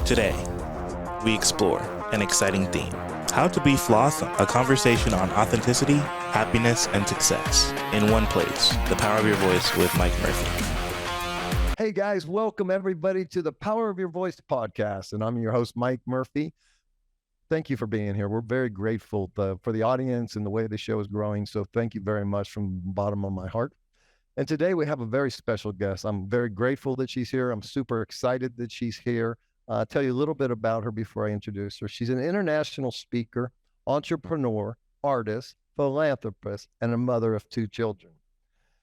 Today, we explore an exciting theme: how to be Flawesome, a conversation on authenticity, happiness, and success in one place. The Power of Your Voice with Mike Murphy. Hey guys, welcome everybody to the Power of Your Voice podcast. And I'm your host, Mike Murphy. Thank you for being here. We're very grateful for the audience and the way the show is growing. So thank you very much from the bottom of my heart. And today we have a very special guest. I'm very grateful that she's here. I'm super excited that she's here. I'll tell you a little bit about her before I introduce her. She's an international speaker, entrepreneur, artist, philanthropist, and a mother of 2 children.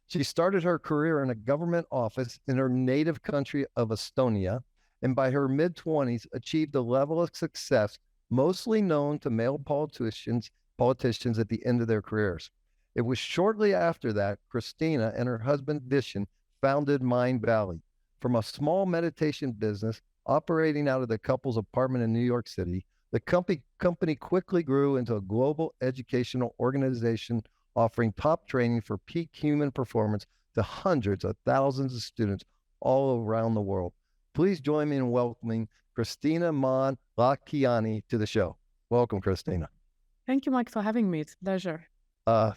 She started her career in a government office in her native country of Estonia, and by her mid-20s achieved a level of success mostly known to male politicians at the end of their careers. It was shortly after that Kristina and her husband Vishen founded Mindvalley. From a small meditation business operating out of the couple's apartment in New York City, the company quickly grew into a global educational organization offering top training for peak human performance to hundreds of thousands of students all around the world. Please join me in welcoming Kristina Mand-Lakhiani to the show. Welcome, Kristina. Thank you, Mike, for having me. It's a pleasure.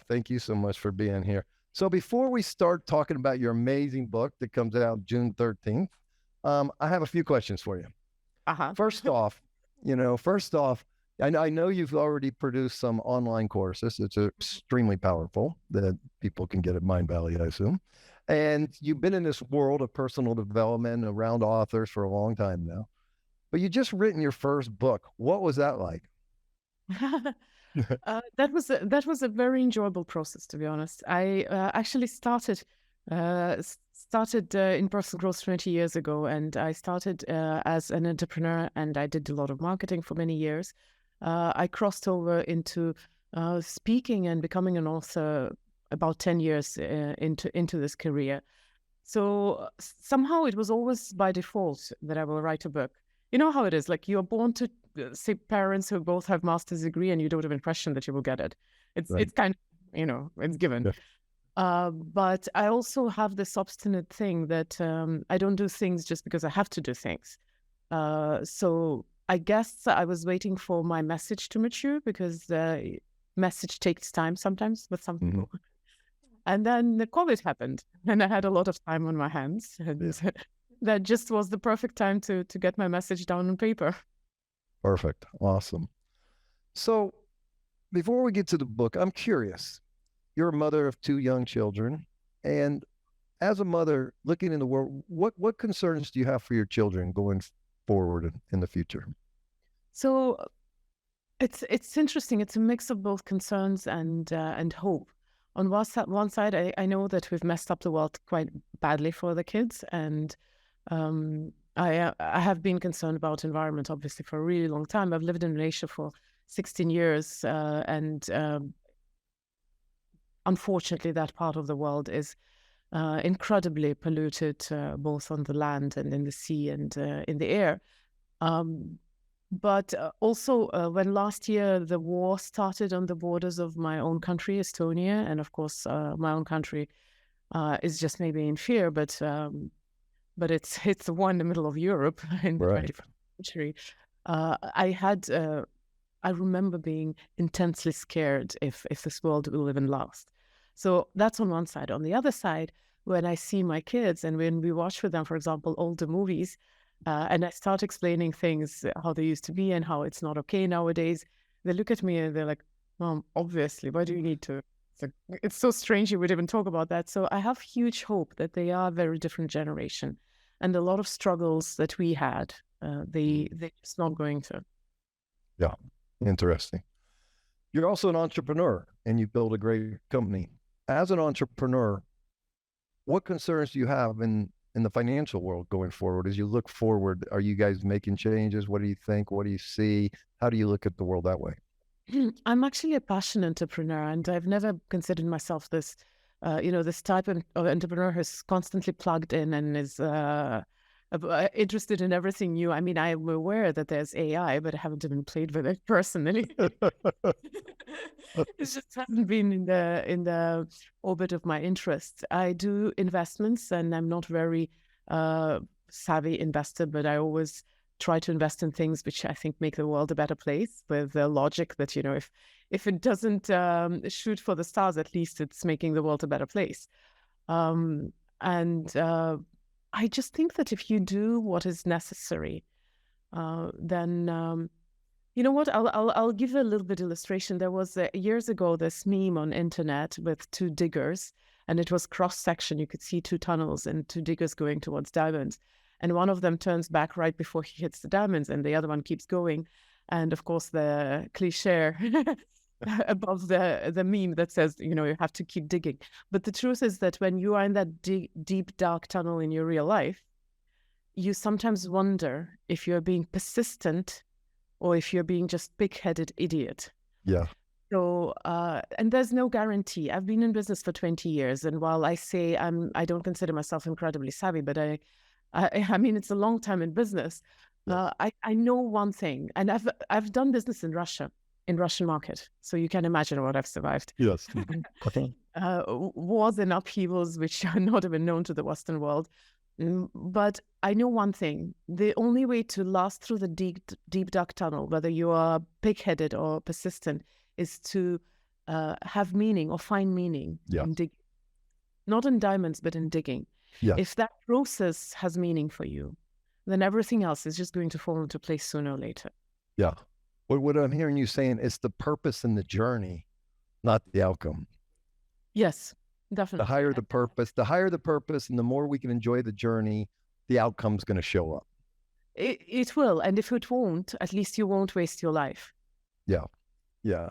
Thank you so much for being here. So before we start talking about your amazing book that comes out June 13th, I have a few questions for you. First off, I know you've already produced some online courses. It's extremely powerful that people can get at Mindvalley, I assume. And you've been in this world of personal development around authors for a long time now. But you just written your first book. What was that like? That was a very enjoyable process, to be honest. I actually started in personal growth 20 years ago, and I started as an entrepreneur, and I did a lot of marketing for many years. I crossed over into speaking and becoming an author about 10 years into this career. So somehow it was always by default that I will write a book. You know how it is, like you're born to say parents who both have master's degree and you don't even question that you will get it. It's kind of, it's given. Yeah. But I also have this obstinate thing that I don't do things just because I have to do things. So I guess I was waiting for my message to mature, because the message takes time sometimes with some people. And then the COVID happened and I had a lot of time on my hands. And that just was the perfect time to get my message down on paper. Perfect. Awesome. So before we get to the book, I'm curious. You're a mother of 2 young children. And as a mother looking in the world, what concerns do you have for your children going forward in the future? So it's interesting. It's a mix of both concerns and hope. On one side, I know that we've messed up the world quite badly for the kids, and I have been concerned about environment, obviously, for a really long time. I've lived in Malaysia for 16 years, and unfortunately, that part of the world is incredibly polluted, both on the land and in the sea and in the air. But also, when last year the war started on the borders of my own country, Estonia, and of course, my own country is just maybe in fear, but it's the one in the middle of Europe in the 21st century. I remember being intensely scared if this world will even last. So that's on one side. On the other side, when I see my kids and when we watch with them, for example, older movies, and I start explaining things, how they used to be and how it's not okay nowadays, they look at me and they're like, Mom, obviously, why do you need to? It's so strange you would even talk about that. So I have huge hope that they are a very different generation, and a lot of struggles that we had, they're just not going to. Yeah, interesting. You're also an entrepreneur and you built a great company. As an entrepreneur, what concerns do you have in the financial world going forward? As you look forward, are you guys making changes? What do you think? What do you see? How do you look at the world that way? I'm actually a passion entrepreneur, and I've never considered myself this, this type of entrepreneur who's constantly plugged in and is interested in everything new. I mean, I'm aware that there's AI, but I haven't even played with it personally. It just hasn't been in the orbit of my interests. I do investments, and I'm not very savvy investor, but I always try to invest in things which I think make the world a better place, with the logic that, if it doesn't shoot for the stars, at least it's making the world a better place. And I just think that if you do what is necessary, then you know what? I'll give a little bit illustration. There was years ago this meme on internet with two diggers, and it was cross section. You could see two tunnels and two diggers going towards diamonds, and one of them turns back right before he hits the diamonds, and the other one keeps going. And of course, the cliche above the meme that says, you have to keep digging. But the truth is that when you are in that deep, dark tunnel in your real life, you sometimes wonder if you're being persistent or if you're being just pig-headed idiot. Yeah. So, and there's no guarantee. I've been in business for 20 years. And while I say I don't consider myself incredibly savvy, but I mean, it's a long time in business. Yes. I know one thing, and I've done business in Russia, in Russian market. So you can imagine what I've survived. Yes. Wars and upheavals, which are not even known to the Western world. But I know one thing: the only way to last through the deep dark tunnel, whether you are pig-headed or persistent, is to have meaning or find meaning in digging. Not in diamonds, but in digging. Yeah. If that process has meaning for you, then everything else is just going to fall into place sooner or later. Yeah. What I'm hearing you saying is the purpose in the journey, not the outcome. Yes. Definitely. The higher the purpose, and the more we can enjoy the journey, the outcome's going to show up. It will. And if it won't, at least you won't waste your life. Yeah. Yeah.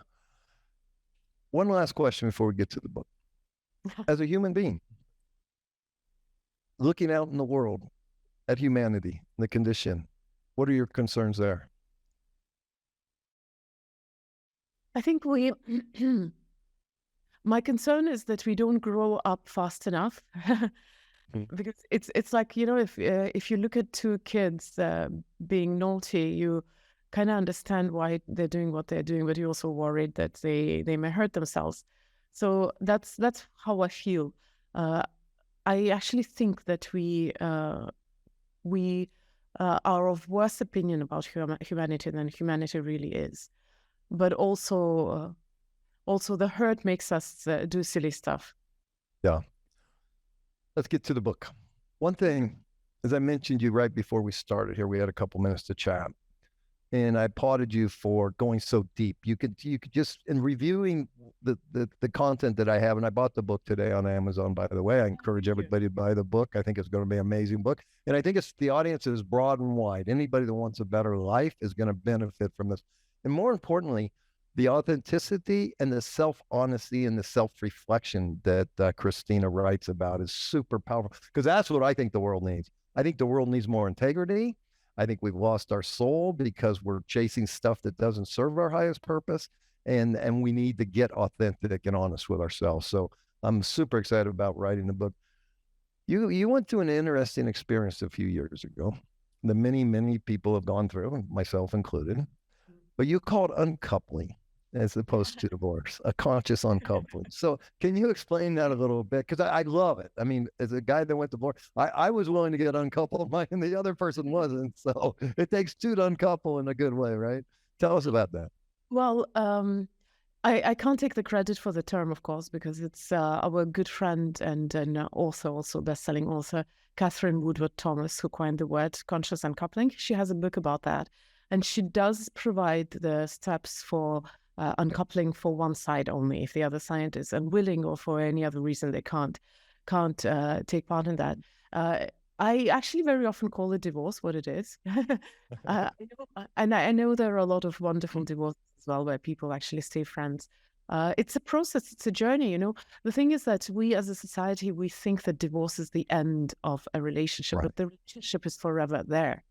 One last question before we get to the book. As a human being, looking out in the world at humanity, the condition, what are your concerns there? I think my concern is that we don't grow up fast enough, because it's like, if you look at two kids being naughty, you kind of understand why they're doing what they're doing, but you're also worried that they may hurt themselves. So that's how I feel. I actually think that we are of worse opinion about humanity than humanity really is. But also the hurt makes us do silly stuff. Yeah. Let's get to the book. One thing, as I mentioned you right before we started here, we had a couple minutes to chat, and I applauded you for going so deep. You could just, in reviewing the content that I have, and I bought the book today on Amazon, by the way. I encourage everybody to buy the book. I think it's going to be an amazing book. And I think the audience is broad and wide. Anybody that wants a better life is going to benefit from this. And more importantly, the authenticity and the self-honesty and the self-reflection that Kristina writes about is super powerful, because that's what I think the world needs. I think the world needs more integrity. I think we've lost our soul because we're chasing stuff that doesn't serve our highest purpose, and we need to get authentic and honest with ourselves. So I'm super excited about writing the book. You went through an interesting experience a few years ago that many people have gone through, myself included. But you called uncoupling as opposed to divorce, a conscious uncoupling. So can you explain that a little bit? Because I love it. I mean, as a guy that went divorce, I was willing to get uncoupled, and the other person wasn't. So it takes two to uncouple in a good way, right? Tell us about that. Well, I can't take the credit for the term, of course, because it's our good friend and author, also best-selling author, Catherine Woodward Thomas, who coined the word conscious uncoupling. She has a book about that. And she does provide the steps for uncoupling for one side only, if the other side is unwilling or for any other reason they can't take part in that. I actually very often call it divorce what it is. And I know there are a lot of wonderful divorces as well, where people actually stay friends. It's a process, it's a journey, The thing is that we as a society, we think that divorce is the end of a relationship, Right. But the relationship is forever there.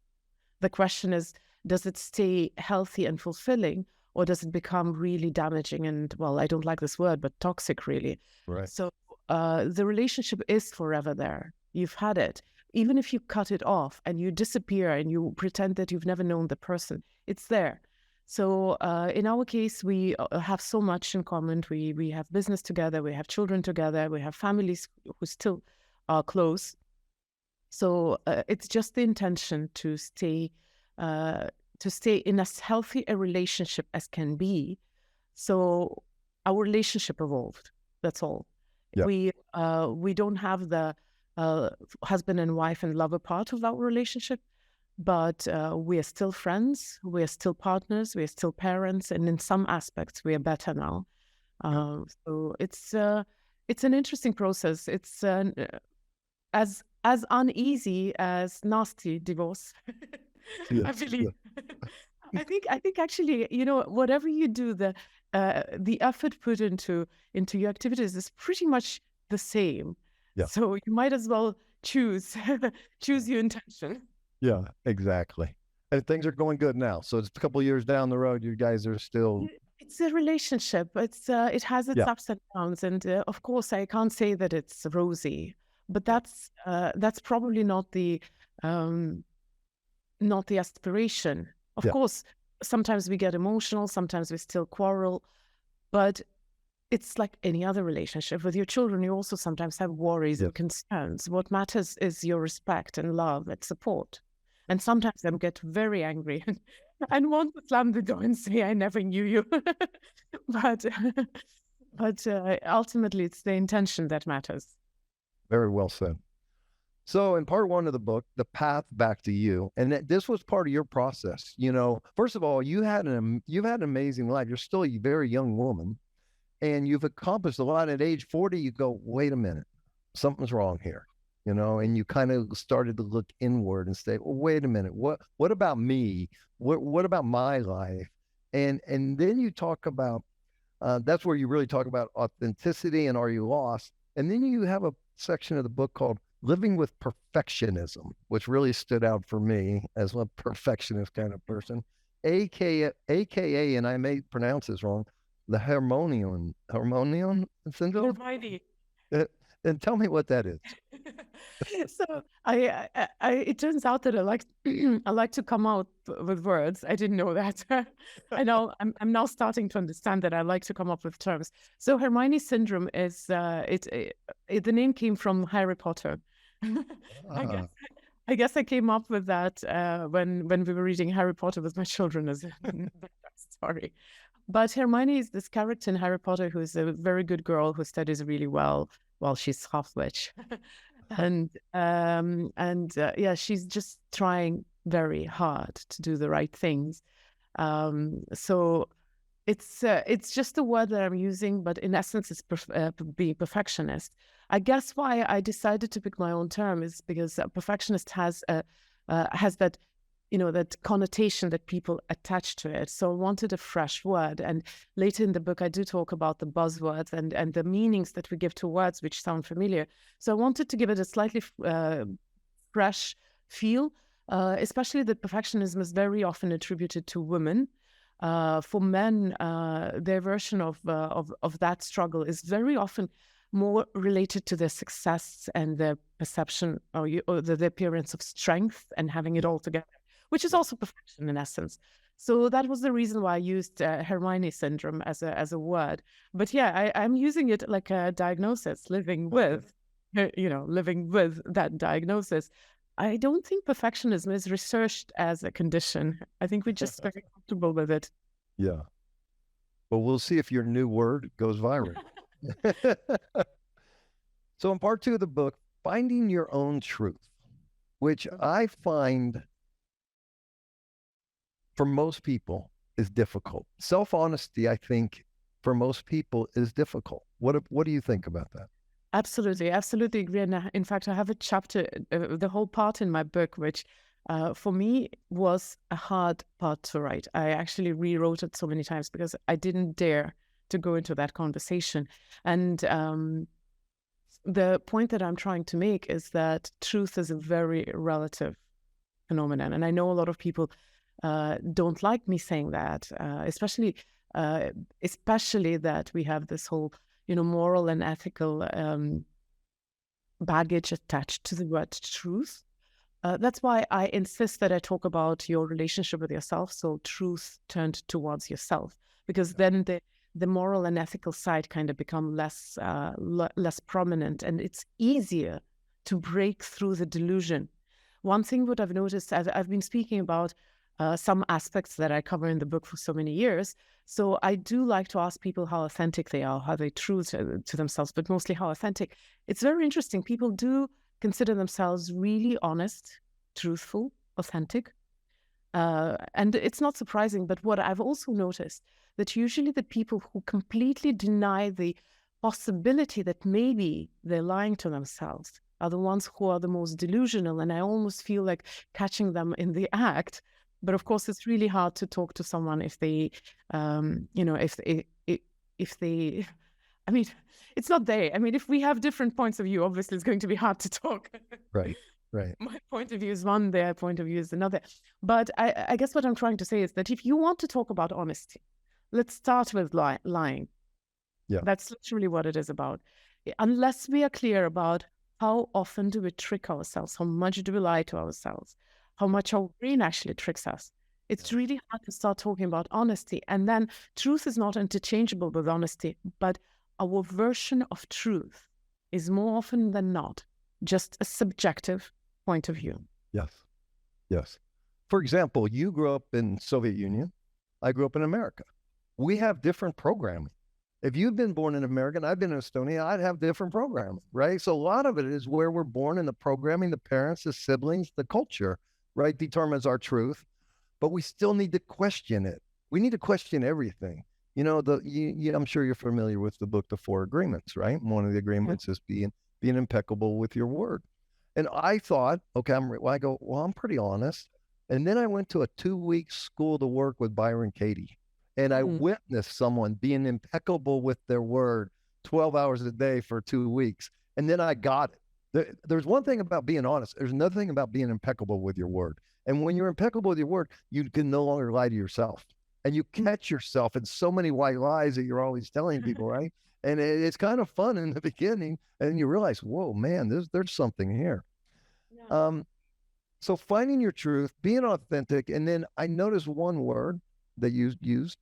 The question is, does it stay healthy and fulfilling, or does it become really damaging and, well, I don't like this word, but toxic, really? Right. So the relationship is forever there. You've had it. Even if you cut it off and you disappear and you pretend that you've never known the person, it's there. So in our case, we have so much in common. We have business together, we have children together, we have families who still are close. So it's just the intention to stay to stay in as healthy a relationship as can be. So our relationship evolved. That's all. Yeah. We don't have the husband and wife and lover part of our relationship, but we are still friends. We are still partners. We are still parents, and in some aspects, we are better now. So it's an interesting process. It's as uneasy as nasty divorce. I believe. I think actually, whatever you do, the effort put into your activities is pretty much the same. Yeah. So you might as well choose your intention. Yeah, exactly. And things are going good now. So it's a couple of years down the road, you guys are still. It's a relationship. It has its ups and downs, and of course, I can't say that it's rosy, but that's probably not the aspiration. Of course, sometimes we get emotional, sometimes we still quarrel, but it's like any other relationship. With your children, you also sometimes have worries and concerns. What matters is your respect and love and support. And sometimes I get very angry and want to slam the door and say, I never knew you. but ultimately, it's the intention that matters. Very well said. So in part 1 of the book, The Path Back to You, and this was part of your process. First of all, you've had an amazing life. You're still a very young woman, and you've accomplished a lot. At age 40, you go, wait a minute, something's wrong here, and you kind of started to look inward and say, well, wait a minute, what about me? What about my life? And then you talk about, that's where you really talk about authenticity and are you lost? And then you have a section of the book called Living with Perfectionism, which really stood out for me as a perfectionist kind of person, aka, and I may pronounce this wrong, the Harmonium syndrome. Hermione. And tell me what that is. So it turns out that I like to come out with words. I didn't know that. I know I'm now starting to understand that I like to come up with terms. So Hermione syndrome is the name came from Harry Potter. I guess I came up with that when we were reading Harry Potter with my children as a story. But Hermione is this character in Harry Potter who is a very good girl who studies really well while she's half witch. and she's just trying very hard to do the right things. So it's just a word that I'm using, but in essence, it's being perfectionist. I guess why I decided to pick my own term is because a perfectionist has that, that connotation that people attach to it. So I wanted a fresh word. And later in the book, I do talk about the buzzwords and the meanings that we give to words which sound familiar. So I wanted to give it a slightly fresh feel, especially that perfectionism is very often attributed to women. For men, their version of that struggle is very often more related to their success and their perception or the appearance of strength and having it all together, which is also perfection in essence. So that was the reason why I used Hermione syndrome as a word. But yeah, I'm using it like a diagnosis, living with that diagnosis. I don't think perfectionism is researched as a condition. I think we're just very comfortable with it. Yeah. Well, we'll see if your new word goes viral. So in part 2 of the book, Finding Your Own Truth, which I find for most people is difficult. Self-honesty, I think, for most people is difficult. What do you think about that? Absolutely agree. And in fact, I have a chapter, the whole part in my book, which for me was a hard part to write. I actually rewrote it so many times because I didn't dare to go into that conversation. And the point that I'm trying to make is that truth is a very relative phenomenon. And I know a lot of people don't like me saying that, especially that we have this whole, moral and ethical baggage attached to the word truth. That's why I insist that I talk about your relationship with yourself. So truth turned towards yourself, because then the moral and ethical side kind of become less prominent, and it's easier to break through the delusion. One thing what I've noticed, I've been speaking about some aspects that I cover in the book for so many years. So I do like to ask people how authentic they are, how they true to themselves, but mostly how authentic. It's very interesting. People do consider themselves really honest, truthful, authentic. And it's not surprising, but what I've also noticed, that usually the people who completely deny the possibility that maybe they're lying to themselves are the ones who are the most delusional, and I almost feel like catching them in the act. But of course, it's really hard to talk to someone if they, if they, I mean, it's not they. I mean, if we have different points of view, obviously it's going to be hard to talk. Right. My point of view is one, their point of view is another. But I guess what I'm trying to say is that if you want to talk about honesty, let's start with lying. Yeah. That's literally what it is about. Unless we are clear about how often do we trick ourselves, how much do we lie to ourselves, how much our brain actually tricks us, it's really hard to start talking about honesty. And then truth is not interchangeable with honesty, but our version of truth is more often than not just a subjective point of view. Yes. For example, you grew up in Soviet Union. I grew up in America. We have different programming. If you've been born in America and I've been in Estonia, I'd have different programming, right? So a lot of it is where we're born, and the programming, the parents, the siblings, the culture, right, determines our truth. But we still need to question it. We need to question everything. You know, I'm sure you're familiar with the book, The Four Agreements, right? One of the agreements is being impeccable with your word. And I thought, okay, I'm pretty honest. And then I went to a 2-week school to work with Byron Katie. And I witnessed someone being impeccable with their word 12 hours a day for 2 weeks. And then I got it. There's one thing about being honest. There's another thing about being impeccable with your word. And when you're impeccable with your word, you can no longer lie to yourself. And you catch yourself in so many white lies that you're always telling people, right? And it's kind of fun in the beginning. And you realize, whoa, man, there's something here. Yeah. So finding your truth, being authentic. And then I noticed one word that you used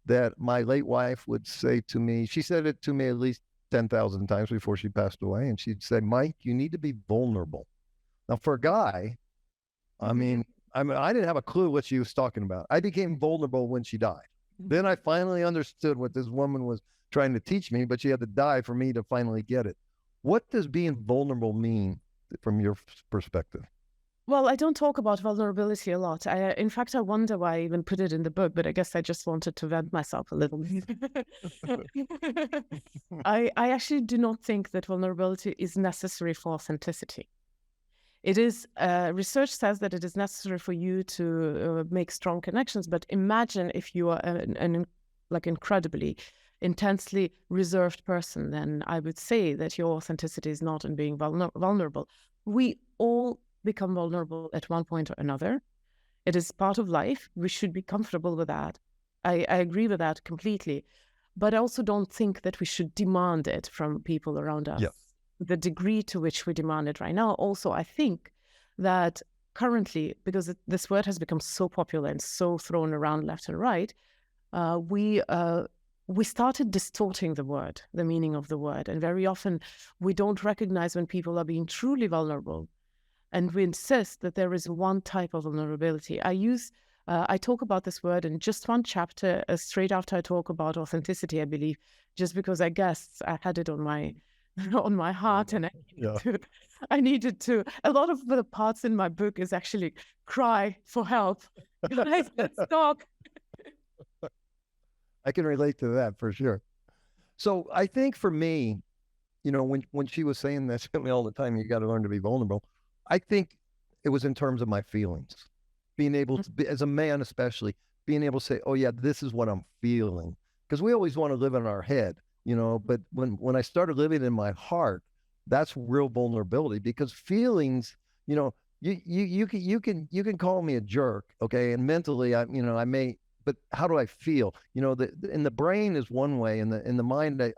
that my late wife would say to me. She said it to me at least 10,000 times before she passed away. And she'd say, Mike, you need to be vulnerable. Now, for a guy, I didn't have a clue what she was talking about. I became vulnerable when she died. Then I finally understood what this woman was trying to teach me, but she had to die for me to finally get it. What does being vulnerable mean from your perspective? Well, I don't talk about vulnerability a lot. In fact, I wonder why I even put it in the book, but I guess I just wanted to vent myself a little bit. I actually do not think that vulnerability is necessary for authenticity. It is, research says that it is necessary for you to make strong connections, but imagine if you are an incredibly, intensely reserved person, then I would say that your authenticity is not in being vulnerable. We all become vulnerable at one point or another. It is part of life. We should be comfortable with that. I agree with that completely. But I also don't think that we should demand it from people around us. Yeah. The degree to which we demand it right now. Also, I think that currently, because this word has become so popular and so thrown around left and right, we started distorting the word, the meaning of the word. And very often we don't recognize when people are being truly vulnerable. And we insist that there is one type of vulnerability. I talk about this word in just one chapter, straight after I talk about authenticity, I believe, just because I guess I had it on my heart, and I needed to. A lot of the parts in my book is actually cry for help. Guys, let's talk. I can relate to that for sure. So I think for me, you know, when she was saying that to me all the time, you got to learn to be vulnerable. I think it was in terms of my feelings, being able to be, as a man especially, being able to say, oh yeah, this is what I'm feeling. Because we always want to live in our head, you know, but when I started living in my heart, that's real vulnerability, because feelings, you know, you can call me a jerk, okay, and mentally I may, but how do I feel? You know, in the brain is one way, in the mind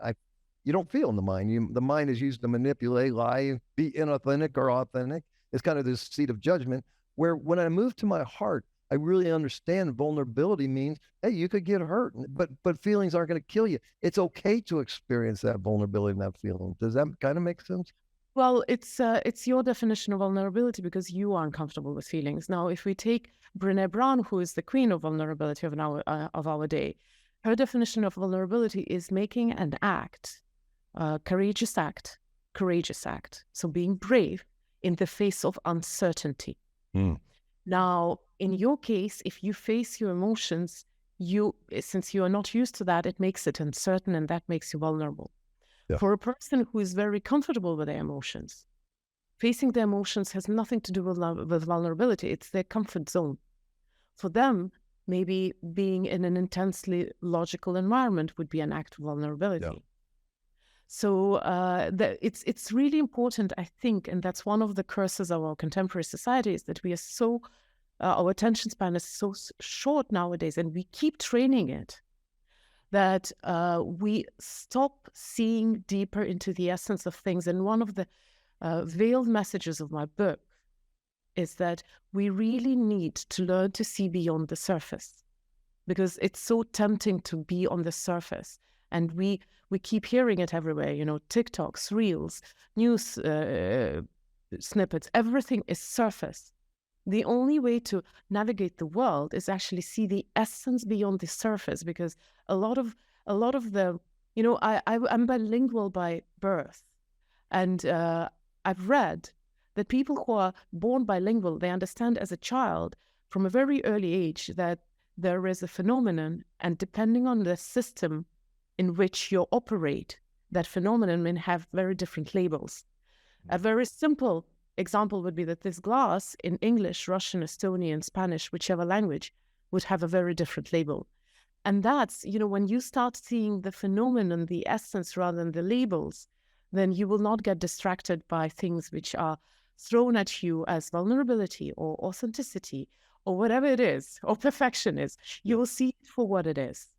you don't feel in the mind. The mind is used to manipulate, lie, be inauthentic or authentic. It's kind of this seat of judgment, where when I move to my heart, I really understand vulnerability means, hey, you could get hurt, but feelings aren't going to kill you. It's okay to experience that vulnerability and that feeling. Does that kind of make sense? Well, it's your definition of vulnerability because you are uncomfortable with feelings. Now, if we take Brené Brown, who is the queen of vulnerability of our day, her definition of vulnerability is making an act, courageous act. So being brave in the face of uncertainty. Now, in your case, if you face your emotions, since you are not used to that, it makes it uncertain, and that makes you vulnerable. Yeah. For a person who is very comfortable with their emotions, facing their emotions has nothing to do with vulnerability. It's their comfort zone. For them, maybe being in an intensely logical environment would be an act of vulnerability. Yeah. So it's really important, I think, and that's one of the curses of our contemporary society, is that we are so, our attention span is so short nowadays, and we keep training it, that we stop seeing deeper into the essence of things. And one of the veiled messages of my book is that we really need to learn to see beyond the surface, because it's so tempting to be on the surface. And we keep hearing it everywhere, TikToks, Reels, news snippets, everything is surface. The only way to navigate the world is actually see the essence beyond the surface, because a lot of the, I'm bilingual by birth, and I've read that people who are born bilingual, they understand as a child from a very early age that there is a phenomenon, and depending on the system in which you operate, that phenomenon may have very different labels. A very simple example would be that this glass in English, Russian, Estonian, Spanish, whichever language, would have a very different label. And that's, when you start seeing the phenomenon, the essence rather than the labels, then you will not get distracted by things which are thrown at you as vulnerability or authenticity or whatever it is, or perfection is. You will see it for what it is.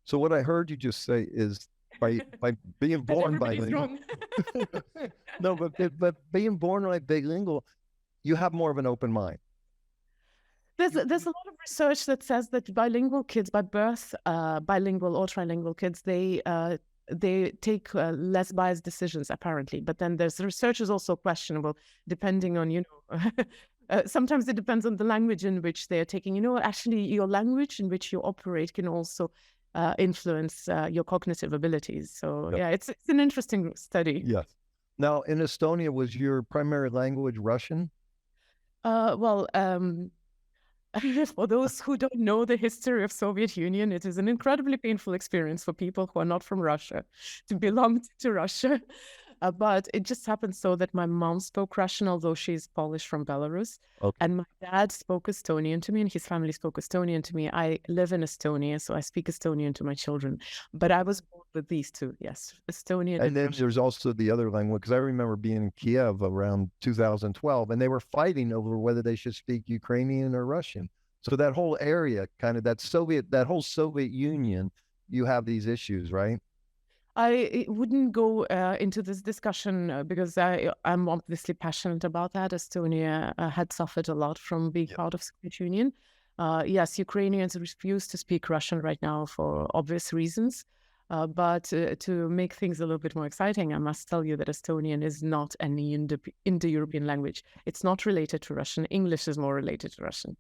So what I heard you just say is by being born bilingual. No, but being born like bilingual, you have more of an open mind. There's a lot of research that says that bilingual kids, by birth, bilingual or trilingual kids, they take less biased decisions, apparently. But then the research is also questionable, depending on, sometimes it depends on the language in which they're taking. Actually, your language in which you operate can also influence your cognitive abilities. So Yep. yeah, it's an interesting study. Yes. Now, in Estonia, was your primary language Russian? For those who don't know the history of Soviet Union, it is an incredibly painful experience for people who are not from Russia to belong to Russia. But it just happened so that my mom spoke Russian, although she's Polish from Belarus. Okay. And my dad spoke Estonian to me, and his family spoke Estonian to me. I live in Estonia, so I speak Estonian to my children. But I was born with these two, yes, Estonian And then Russian. there's also the other language, because I remember being in Kiev around 2012, and they were fighting over whether they should speak Ukrainian or Russian. So that whole area, kind of that whole Soviet Union, you have these issues, right? I wouldn't go into this discussion because I'm obviously passionate about that. Estonia had suffered a lot from being part of Soviet Union. Yes, Ukrainians refuse to speak Russian right now for obvious reasons. But to make things a little bit more exciting, I must tell you that Estonian is not an Indo-European language. It's not related to Russian. English is more related to Russian.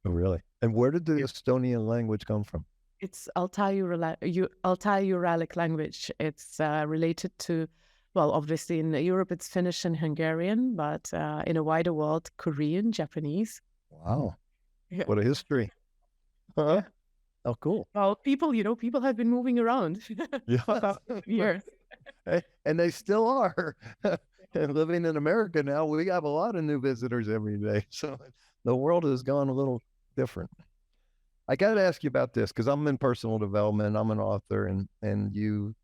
Oh, really? And where did the Estonian language come from? It's Altai-Uralic language. It's related to, well, obviously in Europe it's Finnish and Hungarian, but in a wider world, Korean, Japanese. Wow. Yeah. What a history. Huh? Yeah. Oh, cool. Well, people have been moving around Yeah. years. And they still are. And living in America now, we have a lot of new visitors every day. So the world has gone a little different. I got to ask you about this because I'm in personal development. I'm an author, and you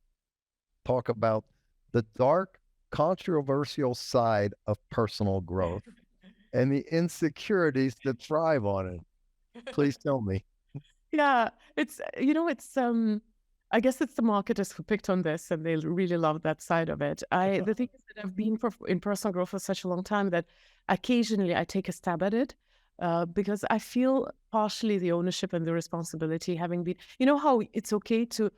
talk about the dark, controversial side of personal growth and the insecurities that thrive on it. Please tell me. Yeah, it's I guess it's the marketers who picked on this, and they really love that side of it. The thing is that I've been in personal growth for such a long time that occasionally I take a stab at it. Because I feel partially the ownership and the responsibility, having been, how it's okay to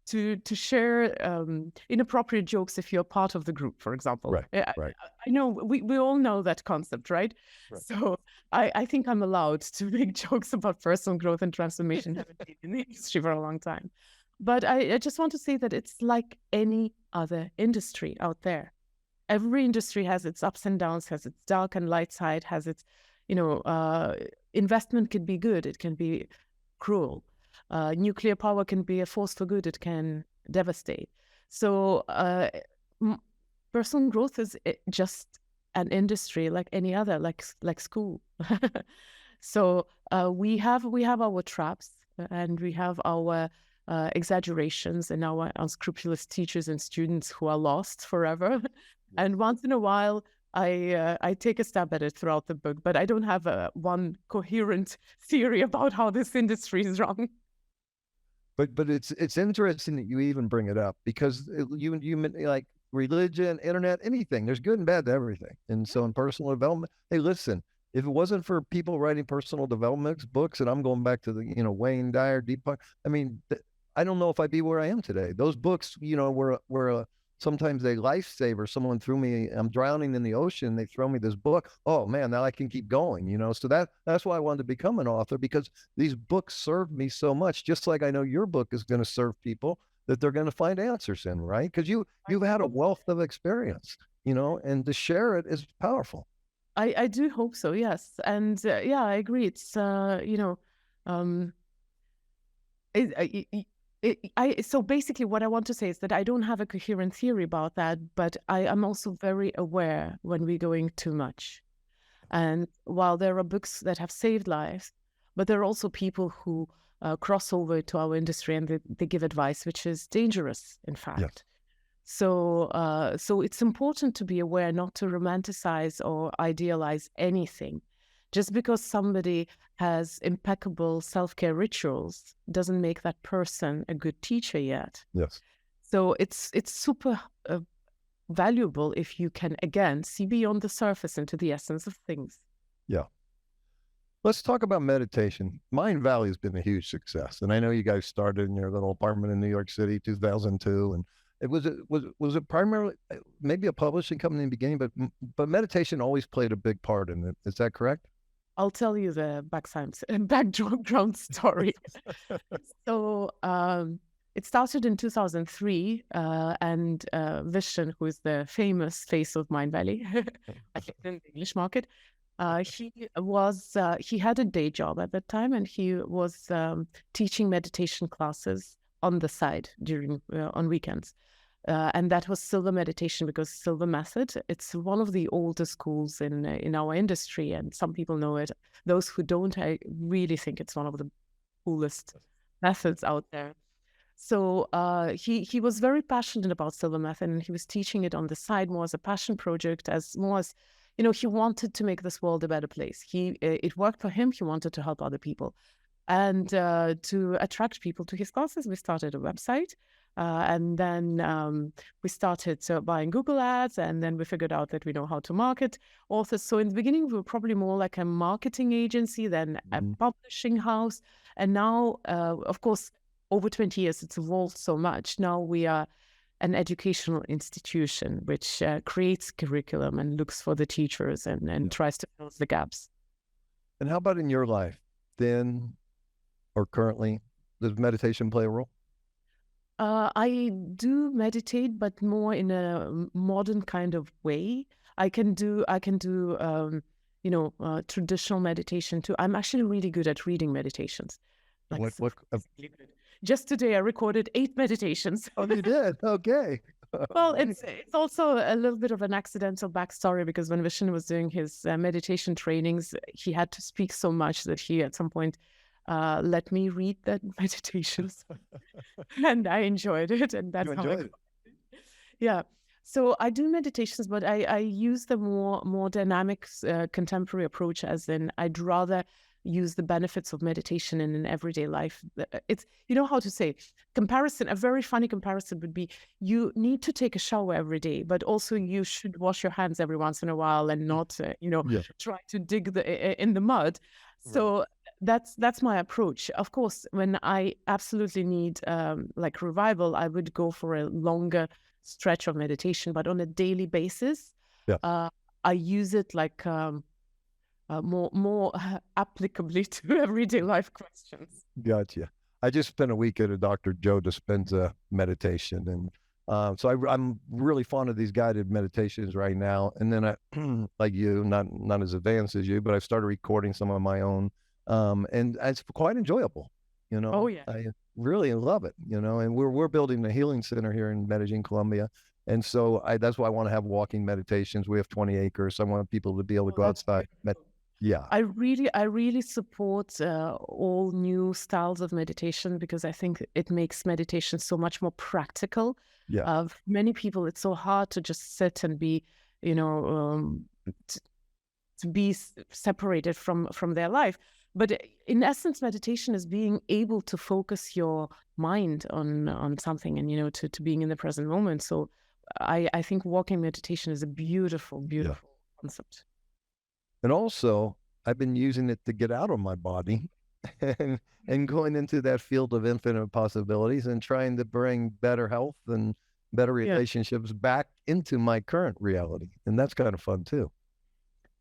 to share inappropriate jokes if you're part of the group, for example. Right, I, right. I know we all know that concept, right? So I think I'm allowed to make jokes about personal growth and transformation. Haven't been in the industry for a long time. But I just want to say that it's like any other industry out there. Every industry has its ups and downs, has its dark and light side, has its, investment can be good, it can be cruel. Nuclear power can be a force for good, it can devastate. So personal growth is just an industry like any other, like school. So we have our traps, and we have our exaggerations and our unscrupulous teachers and students who are lost forever. And once in a while, I take a stab at it throughout the book, but I don't have one coherent theory about how this industry is wrong. But it's interesting that you even bring it up, because you like religion, internet, anything. There's good and bad to everything. And so in personal development, hey, listen, if it wasn't for people writing personal development books, and I'm going back to the Wayne Dyer, Deepak, I mean, I don't know if I'd be where I am today. Those books, were sometimes a lifesaver. Someone threw me, I'm drowning in the ocean, they throw me this book. Oh man, now I can keep going, So that's why I wanted to become an author, because these books served me so much, just like I know your book is going to serve people that they're going to find answers in, right? Because you've had a wealth of experience, and to share it is powerful. I do hope so, yes. And I agree. It's, so basically what I want to say is that I don't have a coherent theory about that, but I am also very aware when we're going too much. And while there are books that have saved lives, but there are also people who cross over to our industry and they give advice, which is dangerous, in fact. Yes. So it's important to be aware not to romanticize or idealize anything. Just because somebody has impeccable self-care rituals doesn't make that person a good teacher yet. Yes. So it's super valuable if you can, again, see beyond the surface into the essence of things. Yeah. Let's talk about meditation. Mindvalley has been a huge success. And I know you guys started in your little apartment in New York City, 2002. And was it primarily maybe a publishing company in the beginning, but meditation always played a big part in it. Is that correct? I'll tell you the background story. So it started in 2003, and Vishen, who is the famous face of Mindvalley, at least in the English market, he had a day job at that time, and he was teaching meditation classes on the side on weekends. And that was Silva meditation, because Silva method, it's one of the oldest schools in our industry, and some people know it. Those who don't, I really think it's one of the coolest methods out there. So he was very passionate about Silva method, and he was teaching it on the side more as a passion project, as he wanted to make this world a better place. It worked for him. He wanted to help other people. And to attract people to his classes, we started a website. And then we started buying Google ads, and then we figured out that we know how to market authors. So in the beginning, we were probably more like a marketing agency than a publishing house. And now, of course, over 20 years, it's evolved so much. Now we are an educational institution which creates curriculum and looks for the teachers and tries to fill the gaps. And how about in your life, then or currently? Does meditation play a role? I do meditate, but more in a modern kind of way. I can do traditional meditation too. I'm actually really good at reading meditations. Just today, I recorded 8 meditations. Oh, you did? Okay. Well, it's also a little bit of an accidental backstory, because when Vishen was doing his meditation trainings, he had to speak so much that he at some point let me read the meditations, and I enjoyed it, and that's how I got it. Yeah. So I do meditations, but I use the more dynamic contemporary approach, as in I'd rather use the benefits of meditation in an everyday life. It's, how to say, comparison, a very funny comparison would be, you need to take a shower every day, but also you should wash your hands every once in a while and not, try to dig in the mud. So that's my approach. Of course, when I absolutely need like revival, I would go for a longer stretch of meditation, but on a daily basis, I use it like more applicably to everyday life questions. Gotcha. I just spent a week at a Dr. Joe Dispenza meditation, and so I'm really fond of these guided meditations right now. And then I, like you, not as advanced as you, but I've started recording some of my own, and it's quite enjoyable. You know, Oh yeah, I really love it. You know, and we're building a healing center here in Medellin, Colombia, and so that's why I want to have walking meditations. We have 20 acres. I want people to be able to go outside. Yeah. I really support all new styles of meditation, because I think it makes meditation so much more practical. Yeah. Many people, it's so hard to just sit and be, to be separated from their life. But in essence, meditation is being able to focus your mind on something, and to being in the present moment. So I think walking meditation is a beautiful concept. And also, I've been using it to get out of my body and going into that field of infinite possibilities and trying to bring better health and better relationships back into my current reality. And that's kind of fun too.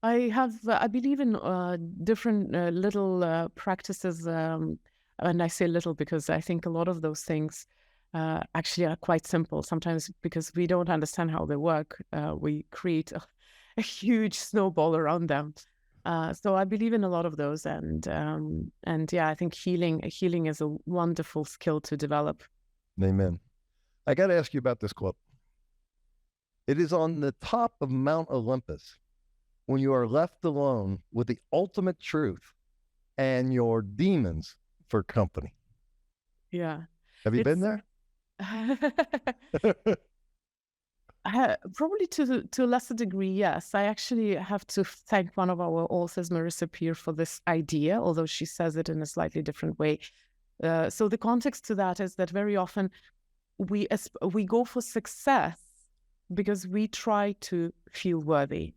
I believe in different little practices, and I say little because I think a lot of those things actually are quite simple. Sometimes because we don't understand how they work, we create a huge snowball around them. So I believe in a lot of those, and yeah, I think healing is a wonderful skill to develop. Amen. I got to ask you about this quote. It is on the top of Mount Olympus when you are left alone with the ultimate truth and your demons for company. Yeah. Have you been there? Probably to a lesser degree, yes. I actually have to thank one of our authors, Marissa Peer, for this idea, although she says it in a slightly different way. So the context to that is that very often we go for success because we try to feel worthy,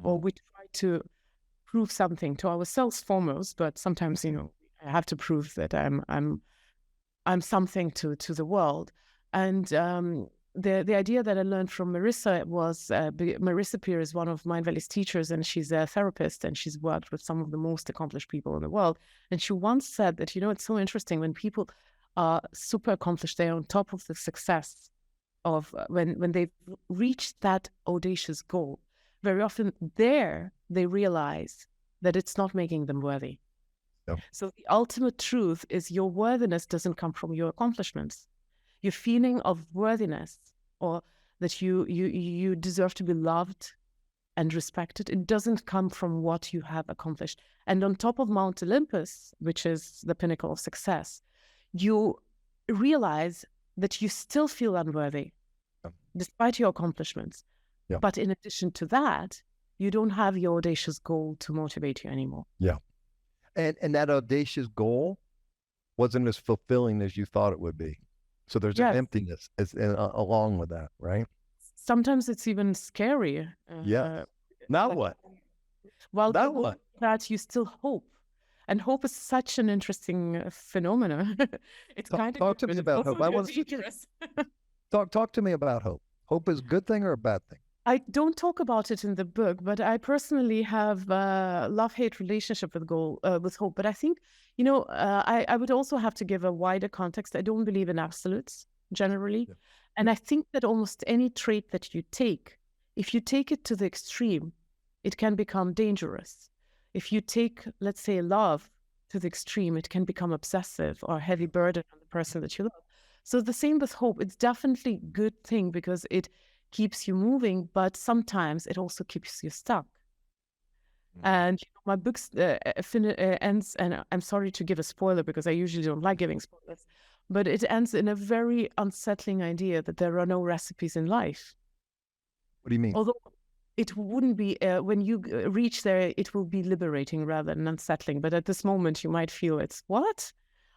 or we try to prove something to ourselves foremost. But sometimes, I have to prove that I'm something to the world. And the idea that I learned from Marissa was, Marissa Peer is one of Mindvalley's teachers, and she's a therapist, and she's worked with some of the most accomplished people in the world. And she once said that, it's so interesting when people are super accomplished, they're on top of the success of when they've reached that audacious goal. Very often there they realize that it's not making them worthy. Yep. So the ultimate truth is your worthiness doesn't come from your accomplishments. Your feeling of worthiness, or that you deserve to be loved and respected, it doesn't come from what you have accomplished. And on top of Mount Olympus, which is the pinnacle of success, you realize that you still feel unworthy, despite your accomplishments. Yeah. But in addition to that, you don't have your audacious goal to motivate you anymore. Yeah. And that audacious goal wasn't as fulfilling as you thought it would be. So there's an emptiness along with that, right? Sometimes it's even scary. Now what? Well, now what? That you still hope. And hope is such an interesting phenomenon. It's talk to me about hope. I want talk to me about hope. Hope is a good thing or a bad thing? I don't talk about it in the book, but I personally have a love-hate relationship with hope. But I think, I would also have to give a wider context. I don't believe in absolutes generally. Yeah. And I think that almost any trait that you take, if you take it to the extreme, it can become dangerous. If you take, let's say, love to the extreme, it can become obsessive or a heavy burden on the person that you love. So the same with hope. It's definitely a good thing because it keeps you moving, but sometimes it also keeps you stuck. Mm-hmm. And my book ends, and I'm sorry to give a spoiler because I usually don't like giving spoilers, but it ends in a very unsettling idea that there are no recipes in life. What do you mean? Although it wouldn't be, when you reach there, it will be liberating rather than unsettling. But at this moment, you might feel it's, what?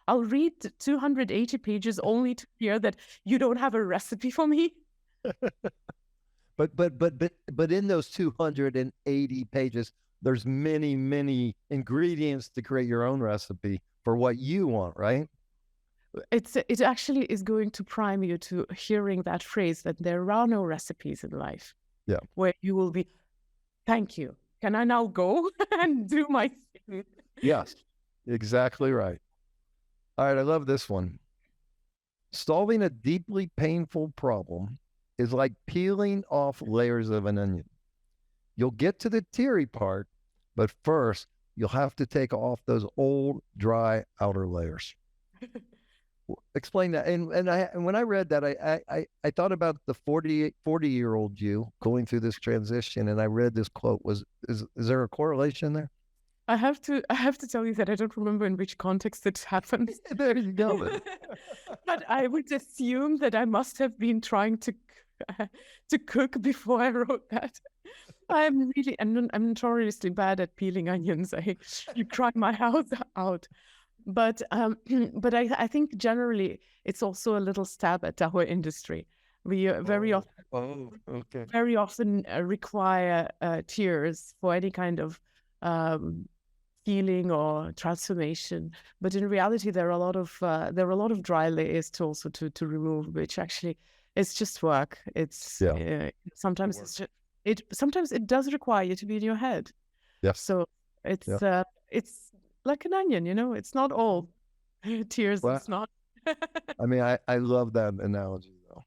I'll read 280 pages only to hear that you don't have a recipe for me. But in those 280 pages, there's many, many ingredients to create your own recipe for what you want, right? It actually is going to prime you to hearing that phrase that there are no recipes in life. Yeah. Where you will be, thank you. Can I now go and do my thing? Yes, exactly right. All right, I love this one. Solving a deeply painful problem is like peeling off layers of an onion. You'll get to the teary part, but first you'll have to take off those old, dry outer layers. Explain that. And when I read that, I thought about the 40-year-old you going through this transition, and I read this quote. Is there a correlation there? I have to tell you that I don't remember in which context it happened. There you go. But I would assume that I must have been trying to cook before I wrote that. I'm notoriously bad at peeling onions. You cry my house out. But I think generally it's also a little stab at our industry. We very often require tears for any kind of healing or transformation. But in reality, there are a lot of dry layers to remove, which actually it's just work. It's sometimes sometimes it does require you to be in your head. Yeah. So it's like an onion, it's not all tears. Well, it's not. I mean, I love that analogy though.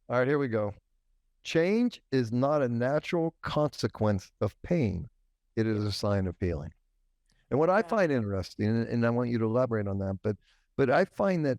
All right, here we go. Change is not a natural consequence of pain. It is a sign of healing. And what I find interesting, and I want you to elaborate on that, but I find that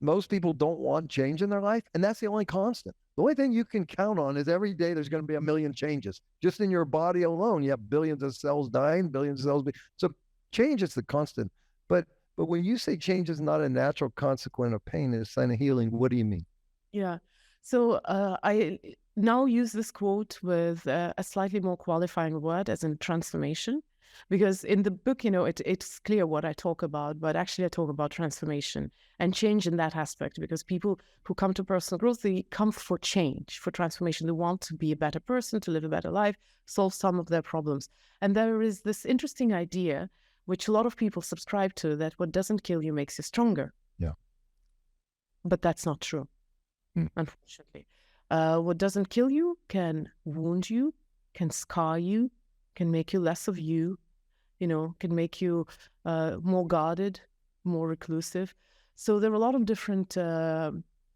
most people don't want change in their life, and that's the only constant. The only thing you can count on is every day there's going to be a million changes. Just in your body alone, you have billions of cells dying, billions of cells. So change is the constant. But when you say change is not a natural consequence of pain, it's a sign of healing, what do you mean? Yeah. So I now use this quote with a slightly more qualifying word, as in transformation. Because in the book, it's clear what I talk about, but actually I talk about transformation and change in that aspect, because people who come to personal growth, they come for change, for transformation. They want to be a better person, to live a better life, solve some of their problems. And there is this interesting idea, which a lot of people subscribe to, that what doesn't kill you makes you stronger. Yeah. But that's not true, unfortunately. What doesn't kill you can wound you, can scar you, can make you less of you, can make you more guarded, more reclusive. So there are a lot of different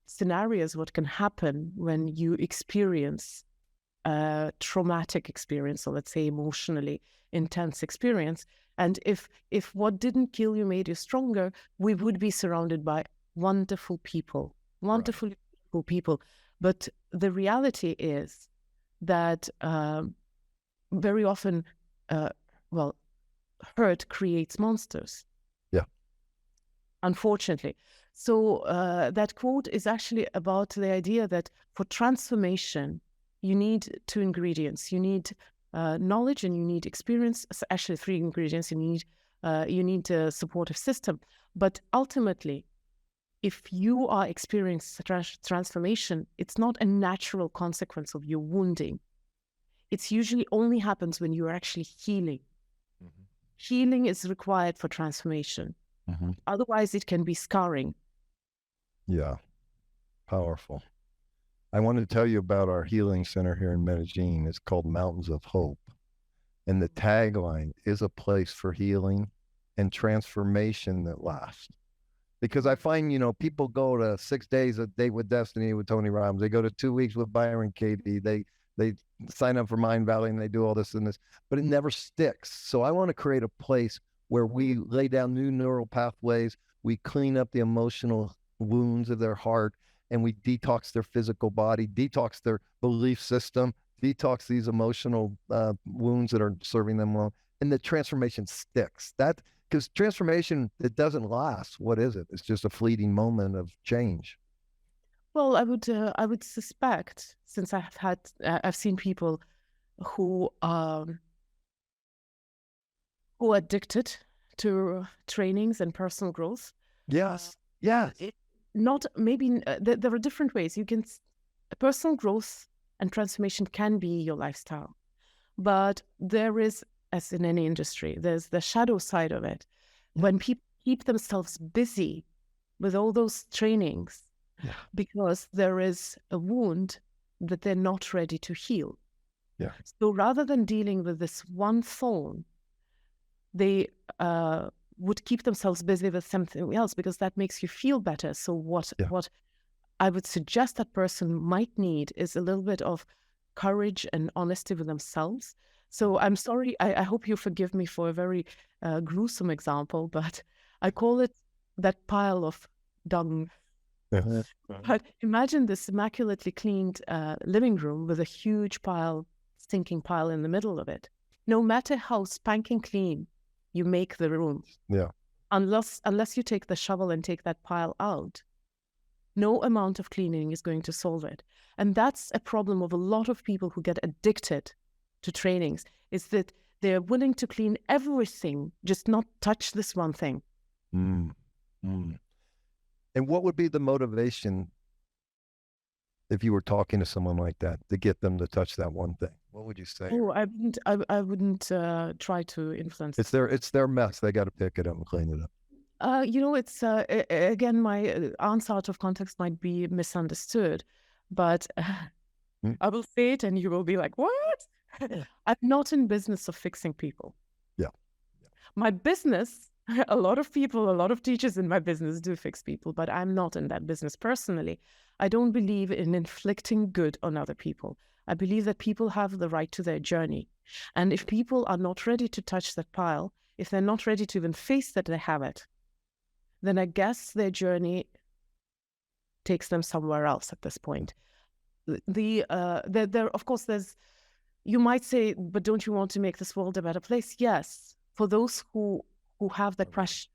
scenarios what can happen when you experience a traumatic experience, or let's say emotionally intense experience. And if what didn't kill you made you stronger, we would be surrounded by wonderful people. But the reality is that very often, hurt creates monsters. Yeah. Unfortunately. So that quote is actually about the idea that for transformation, you need two ingredients. You need knowledge and you need experience. Actually, three ingredients. You need a supportive system. But ultimately, if you are experiencing transformation, it's not a natural consequence of your wounding. It usually only happens when you are actually healing. Mm-hmm. Healing is required for transformation. Mm-hmm. Otherwise, it can be scarring. Yeah, powerful. I want to tell you about our healing center here in Medellin. It's called Mountains of Hope. And the tagline is a place for healing and transformation that lasts. Because I find, people go to 6 days a Date with Destiny with Tony Robbins. They go to 2 weeks with Byron Katie. They sign up for Mindvalley and they do all this and this, but it never sticks. So I want to create a place where we lay down new neural pathways. We clean up the emotional wounds of their heart, and we detox their physical body, detox their belief system, detox these emotional wounds that are serving them well. And the transformation sticks. Because transformation, it doesn't last. What is it? It's just a fleeting moment of change. Well, I would suspect, since I've seen people who are addicted to trainings and personal growth. Yes. There are different ways. Personal growth and transformation can be your lifestyle, But there is, as in any industry, there's the shadow side of it. When people keep themselves busy with all those trainings because there is a wound that they're not ready to heal. So rather than dealing with this one thorn, they would keep themselves busy with something else because that makes you feel better. So what I would suggest that person might need is a little bit of courage and honesty with themselves. So I'm sorry, I hope you forgive me for a very gruesome example, but I call it that pile of dung. But imagine this immaculately cleaned living room with a huge pile, stinking pile in the middle of it. No matter how spanking clean you make the room, unless you take the shovel and take that pile out, no amount of cleaning is going to solve it. And that's a problem of a lot of people who get addicted to trainings, is that they're willing to clean everything, just not touch this one thing. And what would be the motivation if you were talking to someone like that to get them to touch that one thing? What would you say? Oh, I wouldn't try to influence. It's their mess. They got to pick it up and clean it up. It's again, my answer out of context might be misunderstood, but I will say it and you will be like, what? I'm not in business of fixing people. My business, a lot of teachers in my business do fix people, but I'm not in that business personally. I don't believe in inflicting good on other people. I believe that people have the right to their journey. And if people are not ready to touch that pile, if they're not ready to even face that they have it, then I guess their journey takes them somewhere else at this point. Of course, you might say, but don't you want to make this world a better place? Yes, for those who have that question.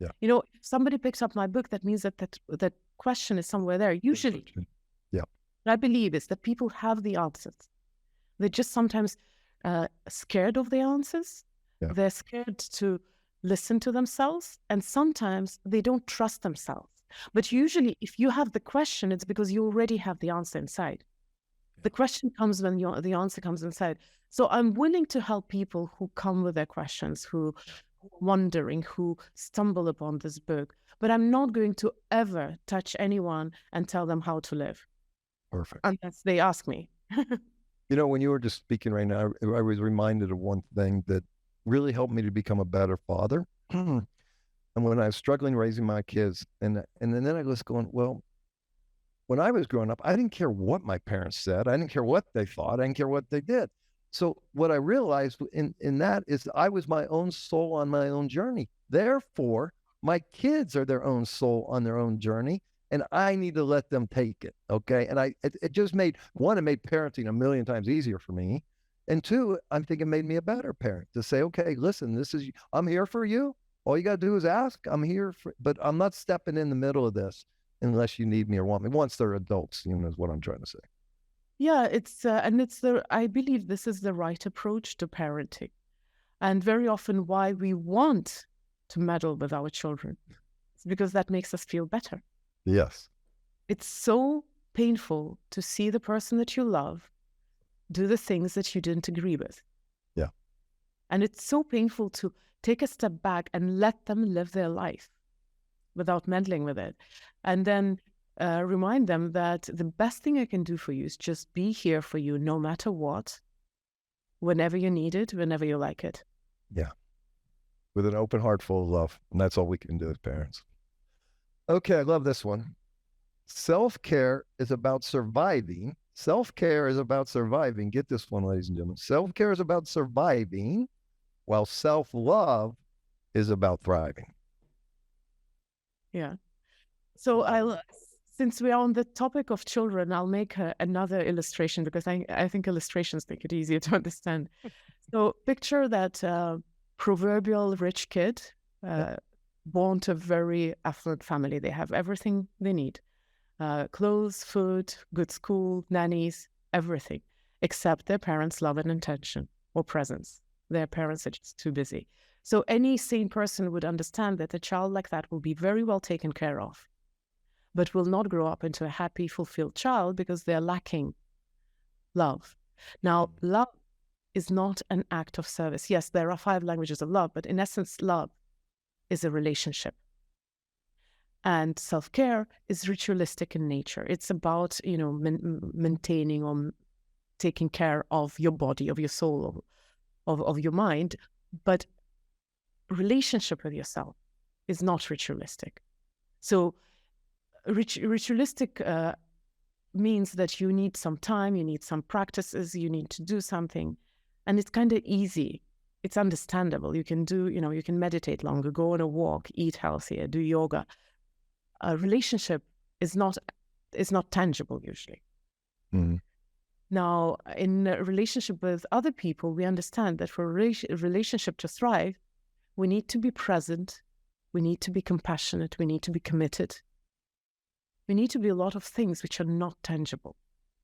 If somebody picks up my book, that means that question is somewhere there. Usually, what I believe is that people have the answers. They're just sometimes scared of the answers. They're scared to listen to themselves, and sometimes they don't trust themselves. But usually, if you have the question, it's because you already have the answer inside. The question comes when the answer comes inside. So I'm willing to help people who come with their questions, who wondering, who stumble upon this book. But I'm not going to ever touch anyone and tell them how to live. Perfect. Unless they ask me. When you were just speaking right now, I was reminded of one thing that really helped me to become a better father. And when I was struggling raising my kids, and then I was going, well, when I was growing up, I didn't care what my parents said. I didn't care what they thought. I didn't care what they did. So what I realized in that is I was my own soul on my own journey. Therefore, my kids are their own soul on their own journey, and I need to let them take it. Okay. And it just made parenting a million times easier for me. And two, I'm thinking it made me a better parent to say, okay, listen, I'm here for you. All you got to do is ask. I'm here but I'm not stepping in the middle of this unless you need me or want me. Once they're adults, is what I'm trying to say. Yeah, I believe this is the right approach to parenting. And very often why we want to meddle with our children is because that makes us feel better. Yes. It's so painful to see the person that you love do the things that you didn't agree with. Yeah. And it's so painful to take a step back and let them live their life without meddling with it. And then remind them that the best thing I can do for you is just be here for you no matter what, whenever you need it, whenever you like it. Yeah. With an open heart full of love. And that's all we can do as parents. Okay, I love this one. Self-care is about surviving. Self-care is about surviving. Get this one, ladies and gentlemen. Self-care is about surviving, while self-love is about thriving. Yeah. So since we are on the topic of children, I'll make another illustration because I think illustrations make it easier to understand. So picture that proverbial rich kid born to a very affluent family. They have everything they need. Clothes, food, good school, nannies, everything, except their parents' love and attention or presence. Their parents are just too busy. So any sane person would understand that a child like that will be very well taken care of, but will not grow up into a happy, fulfilled child because they're lacking love. Now, love is not an act of service. Yes, there are 5 languages of love, but in essence, love is a relationship. And self-care is ritualistic in nature. It's about, maintaining or taking care of your body, of your soul, of your mind. But relationship with yourself is not ritualistic. So ritualistic means that you need some time, you need some practices, you need to do something. And it's kind of easy. It's understandable. You can do, you can meditate longer, go on a walk, eat healthier, do yoga. A relationship is not tangible usually. Mm-hmm. Now, in a relationship with other people, we understand that for a relationship to thrive, we need to be present, we need to be compassionate, we need to be committed. We need to be a lot of things which are not tangible.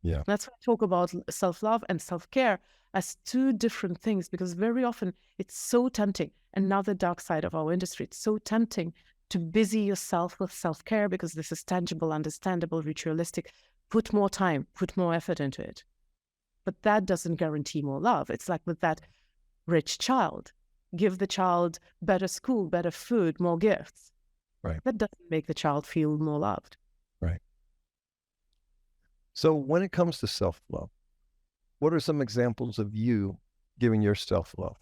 Yeah. That's why I talk about self-love and self-care as 2 different things, because very often it's so tempting. Another dark side of our industry, it's so tempting to busy yourself with self-care because this is tangible, understandable, ritualistic. Put more time, put more effort into it. But that doesn't guarantee more love. It's like with that rich child. Give the child better school, better food, more gifts. Right. That doesn't make the child feel more loved. Right. So when it comes to self-love, what are some examples of you giving yourself love?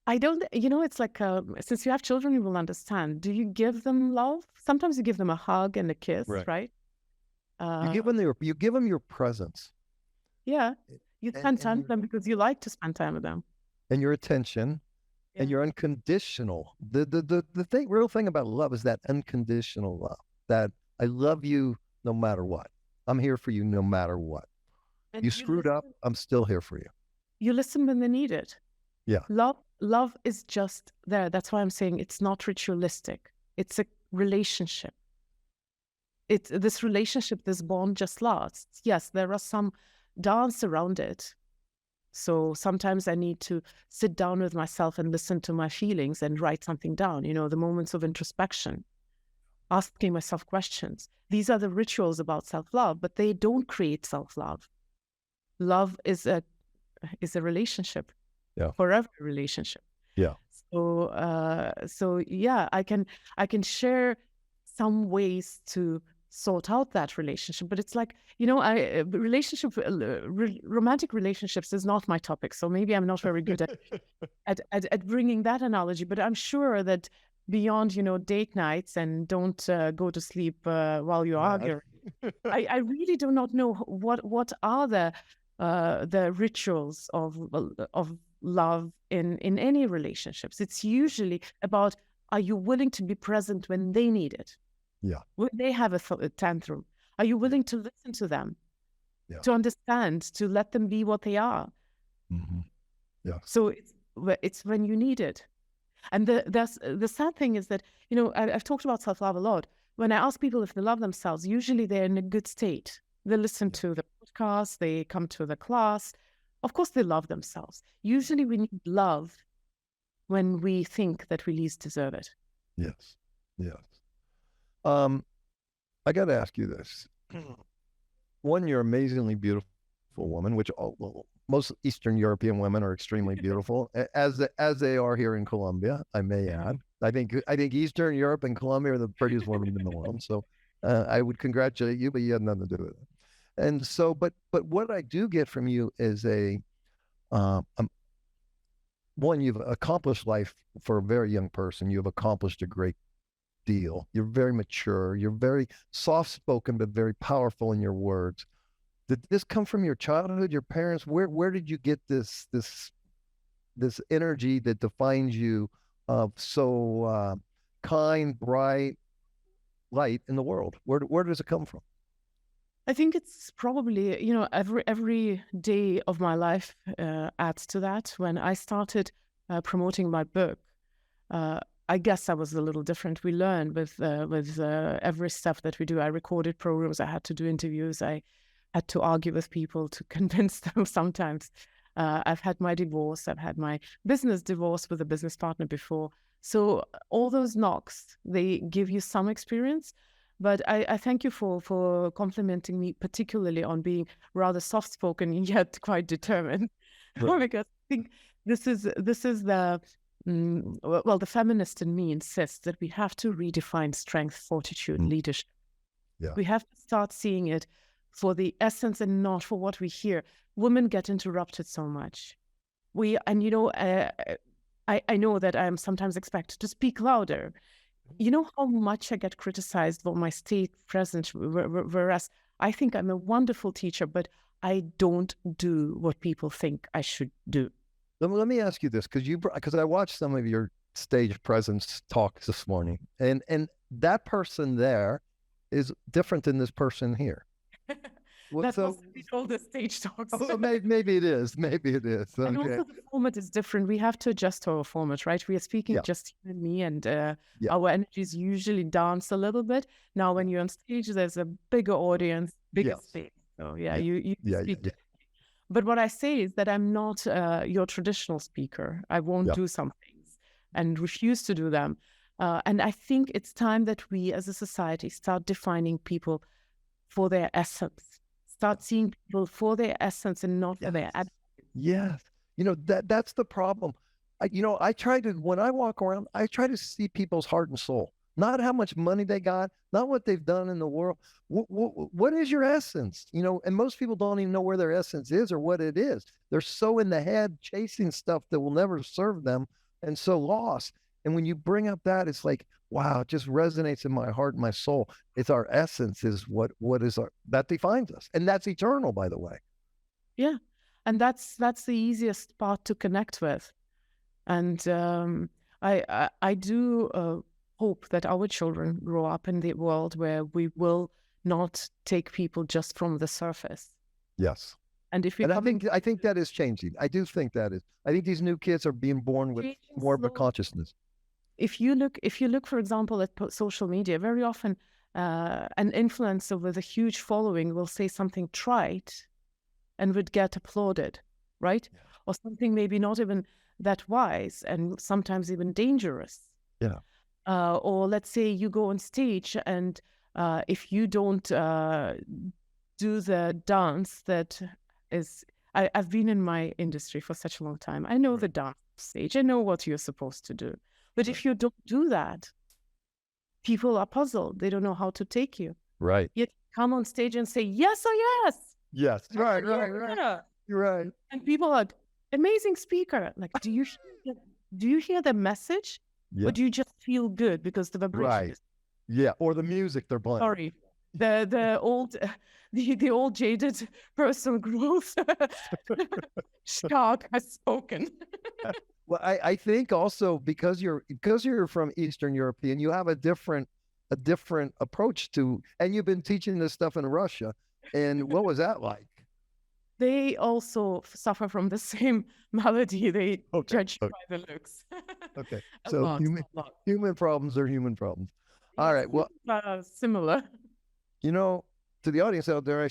I don't, it's like, since you have children, you will understand. Do you give them love? Sometimes you give them a hug and a kiss, right? You give them your presence. Yeah. You spend time with them because you like to spend time with them. And your attention and your unconditional. The real thing about love is that unconditional love, that I love you no matter what. I'm here for you no matter what. And you screwed up, I'm still here for you. You listen when they need it. Yeah. Love is just there. That's why I'm saying it's not ritualistic. It's a relationship. This relationship, this bond just lasts. Yes, there are some dance around it. So sometimes I need to sit down with myself and listen to my feelings and write something down, the moments of introspection, asking myself questions. These are the rituals about self-love, but they don't create self-love. Love is a relationship. Yeah. Forever relationship. Yeah. So yeah, I can share some ways to sort out that relationship, but it's like, romantic relationships is not my topic. So maybe I'm not very good at bringing that analogy, but I'm sure that beyond, date nights and don't go to sleep while you argue. I really do not know what are the rituals of love in any relationships. It's usually about, are you willing to be present when they need it? Yeah. When they have a tantrum, are you willing to listen to them? Yeah. To understand, to let them be what they are? Mm-hmm. Yeah. So it's when you need it. And the sad thing is that, I've talked about self-love a lot. When I ask people if they love themselves, usually they're in a good state. They listen to the podcast, they come to the class. Of course, they love themselves. Usually we need love when we think that we least deserve it. Yes. Yes. I got to ask you this. One, you're amazingly beautiful woman, which most Eastern European women are extremely beautiful, as they are here in Colombia, I may add. I think Eastern Europe and Colombia are the prettiest women in the world. So I would congratulate you, but you had nothing to do with it. And so, but what I do get from you is one, you've accomplished life for a very young person. You've accomplished a great deal. You're very mature. You're very soft-spoken, but very powerful in your words. Did this come from your childhood, your parents? Where did you get this energy that defines you of so kind, bright, light in the world? Where does it come from? I think it's probably, every day of my life adds to that. When I started promoting my book, I guess I was a little different. We learned with every step that we do. I recorded programs. I had to do interviews. I had to argue with people to convince them sometimes. I've had my divorce. I've had my business divorce with a business partner before. So all those knocks, they give you some experience. But I thank you for complimenting me, particularly on being rather soft-spoken yet quite determined. Right. Because I think this is the well, the feminist in me insists that we have to redefine strength, fortitude, leadership. Yeah. We have to start seeing it for the essence and not for what we hear. Women get interrupted so much. I know that I am sometimes expected to speak louder. You know how much I get criticized for my stage presence, whereas I think I'm a wonderful teacher, but I don't do what people think I should do. Let me ask you this, because I watched some of your stage presence talks this morning, and that person there is different than this person here. That must be all the stage talks. Oh, maybe it is. Maybe it is. Okay. And also the format is different. We have to adjust to our format, right? We are speaking just you and me, and our energies usually dance a little bit. Now, when you're on stage, there's a bigger audience, bigger space. So you speak. But what I say is that I'm not your traditional speaker. I won't do some things and refuse to do them. And I think it's time that we as a society start defining people for their essence. Start seeing people for their essence and not for their attitude. Yes. That's the problem. I try to, when I walk around, I try to see people's heart and soul, not how much money they got, not what they've done in the world. What is your essence? And most people don't even know where their essence is or what it is. They're so in the head chasing stuff that will never serve them and so lost. And when you bring up that, it's like, wow, it just resonates in my heart and my soul. It's our essence is what is that defines us. And that's eternal, by the way. Yeah. And that's the easiest part to connect with. And I do hope that our children grow up in the world where we will not take people just from the surface. Yes. And I think that is changing. I do think that is. I think these new kids are being born with more of a consciousness. If you look, for example, at social media, very often an influencer with a huge following will say something trite and would get applauded, right? Yeah. Or something maybe not even that wise and sometimes even dangerous. Yeah. Or let's say you go on stage and if you don't do the dance that is... I've been in my industry for such a long time. I know the dance stage. I know what you're supposed to do. But if you don't do that, people are puzzled. They don't know how to take you. Right. You come on stage and say, yes or yes. Yes. Right. You're right. And people are, amazing speaker. Like, do you hear the message? Yeah. Or do you just feel good because the vibration is... Yeah. Or the music they're playing. Sorry. The old jaded personal growth shark has spoken. Well, I think also because you're from Eastern European, you have a different approach to, and you've been teaching this stuff in Russia. And what was that like? They also suffer from the same malady. They judge by the looks. Okay, so human problems are human problems. All right, well, similar. To the audience out there,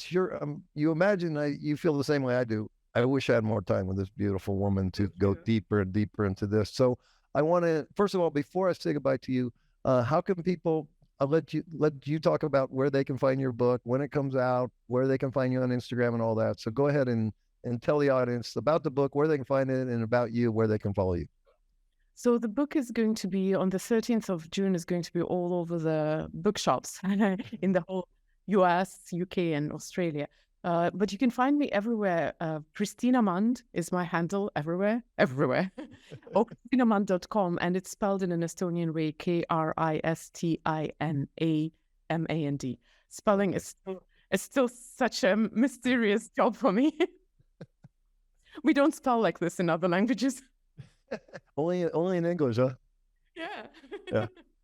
you imagine you feel the same way I do. I wish I had more time with this beautiful woman to go deeper and deeper into this. So I want to, first of all, before I say goodbye to you, how can people... I'll let you talk about where they can find your book, when it comes out, where they can find you on Instagram and all that. So go ahead and tell the audience about the book, where they can find it, and about you, where they can follow you. So the book is going to be on the 13th of June, is going to be all over the bookshops in the whole US, UK, and Australia. But you can find me everywhere. Kristina Mand is my handle everywhere. Or KristinaMand.com, and it's spelled in an Estonian way, KRISTINAMAND. Spelling is still such a mysterious job for me. We don't spell like this in other languages. Only in English, huh? Yeah.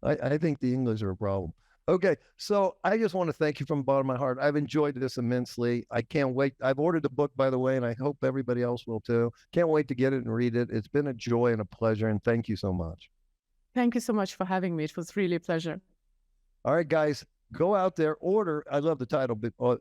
I think the English are a problem. Okay, so I just want to thank you from the bottom of my heart. I've enjoyed this immensely. I can't wait. I've ordered the book, by the way, and I hope everybody else will too. Can't wait to get it and read it. It's been a joy and a pleasure, and thank you so much. Thank you so much for having me. It was really a pleasure. All right, guys, go out there, order. I love the title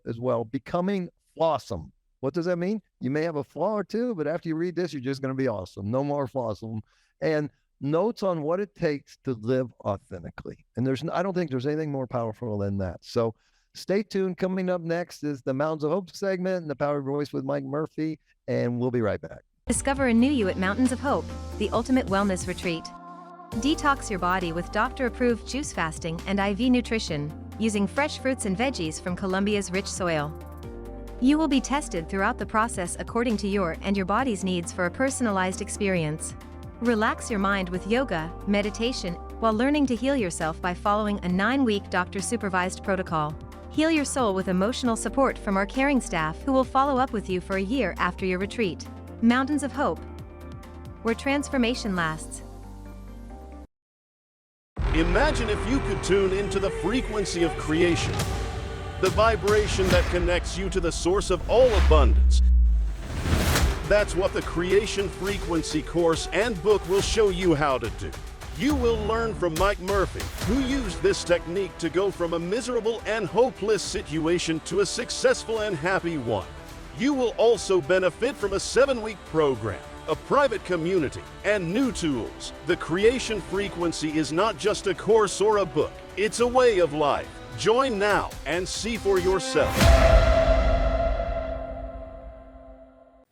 as well, Becoming Flawesome. What does that mean? You may have a flaw or two, but after you read this, you're just going to be awesome. No more Flawesome. And notes on what it takes to live authentically. And I don't think there's anything more powerful than that. So stay tuned. Coming up next is the Mountains of Hope segment and the Power of Your Voice with Mike Murphy, and we'll be right back. Discover a new you at Mountains of Hope, the ultimate wellness retreat. Detox your body with doctor-approved juice fasting and IV nutrition, using fresh fruits and veggies from Colombia's rich soil. You will be tested throughout the process according to your and your body's needs for a personalized experience. Relax your mind with yoga, meditation, while learning to heal yourself by following a 9-week doctor-supervised protocol. Heal your soul with emotional support from our caring staff who will follow up with you for a year after your retreat. Mountains of Hope, where transformation lasts. Imagine if you could tune into the frequency of creation, the vibration that connects you to the source of all abundance. That's what the Creation Frequency course and book will show you how to do. You will learn from Mike Murphy, who used this technique to go from a miserable and hopeless situation to a successful and happy one. You will also benefit from a 7-week program, a private community, and new tools. The Creation Frequency is not just a course or a book, it's a way of life. Join now and see for yourself.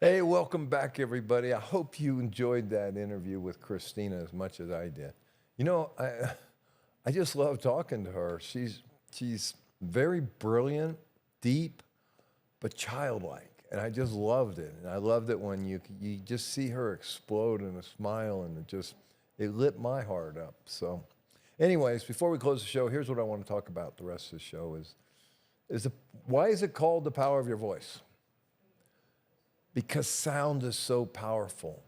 Hey, welcome back, everybody. I hope you enjoyed that interview with Kristina as much as I did. You know, I just love talking to her. She's very brilliant, deep, but childlike. And I just loved it. And I loved it when you just see her explode in a smile, and it lit my heart up. So anyways, before we close the show, here's what I want to talk about the rest of the show why is it called The Power of Your Voice? Because sound is so powerful.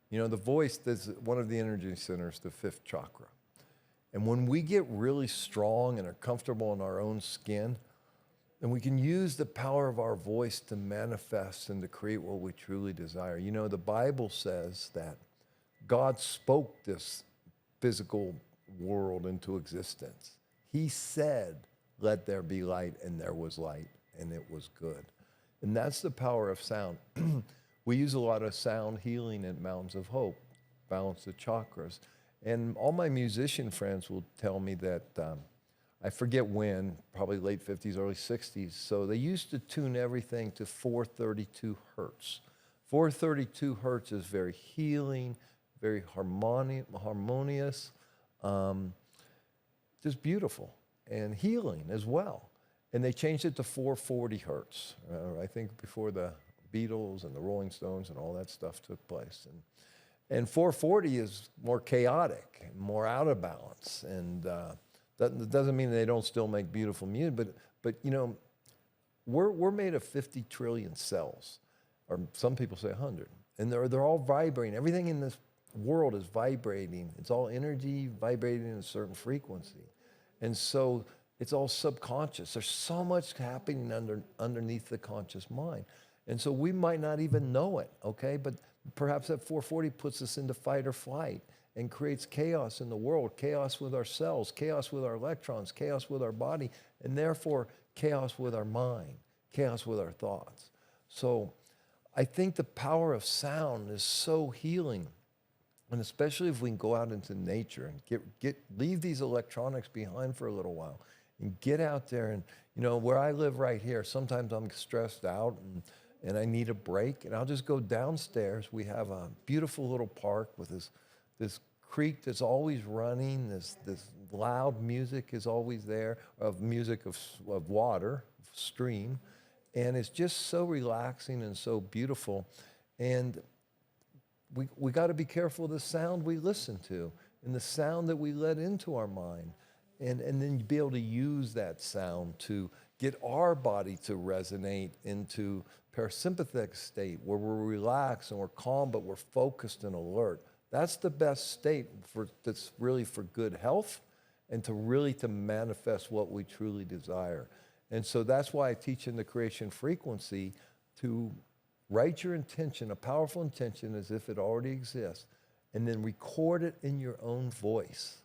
You know, the voice is one of the energy centers, the 5th chakra. And when we get really strong and are comfortable in our own skin, then we can use the power of our voice to manifest and to create what we truly desire. You know, the Bible says that God spoke this physical world into existence. He said, "Let there be light," and there was light, and it was good. And that's the power of sound. We use a lot of sound healing at Mountains of Hope, balance the chakras. And all my musician friends will tell me that, I forget when, probably late 50s, early 60s. So they used to tune everything to 432 hertz. 432 hertz is very healing, very harmonious, just beautiful, and healing as well. And they changed it to 440 hertz, I think before the Beatles and the Rolling Stones and all that stuff took place. And 440 is more chaotic, more out of balance. And that doesn't mean they don't still make beautiful music, but you know, we're made of 50 trillion cells, or some people say 100. And they're all vibrating. Everything in this world is vibrating. It's all energy vibrating in a certain frequency. And so it's all subconscious. There's so much happening underneath the conscious mind. And so we might not even know it, okay? But perhaps that 440 puts us into fight or flight and creates chaos in the world, chaos with our cells, chaos with our electrons, chaos with our body, and therefore chaos with our mind, chaos with our thoughts. So I think the power of sound is so healing. And especially if we can go out into nature and leave these electronics behind for a little while and get out there. And, you know, where I live right here, sometimes I'm stressed out and I need a break, and I'll just go downstairs. We have a beautiful little park with this creek that's always running. This loud music is always there, music of water, stream. And it's just so relaxing and so beautiful. And we got to be careful of the sound we listen to and the sound that we let into our mind. And then be able to use that sound to get our body to resonate into parasympathetic state where we're relaxed and we're calm, but we're focused and alert. That's the best state that's really for good health and to manifest what we truly desire. And so that's why I teach in the Creation Frequency to write your intention, a powerful intention as if it already exists, and then record it in your own voice.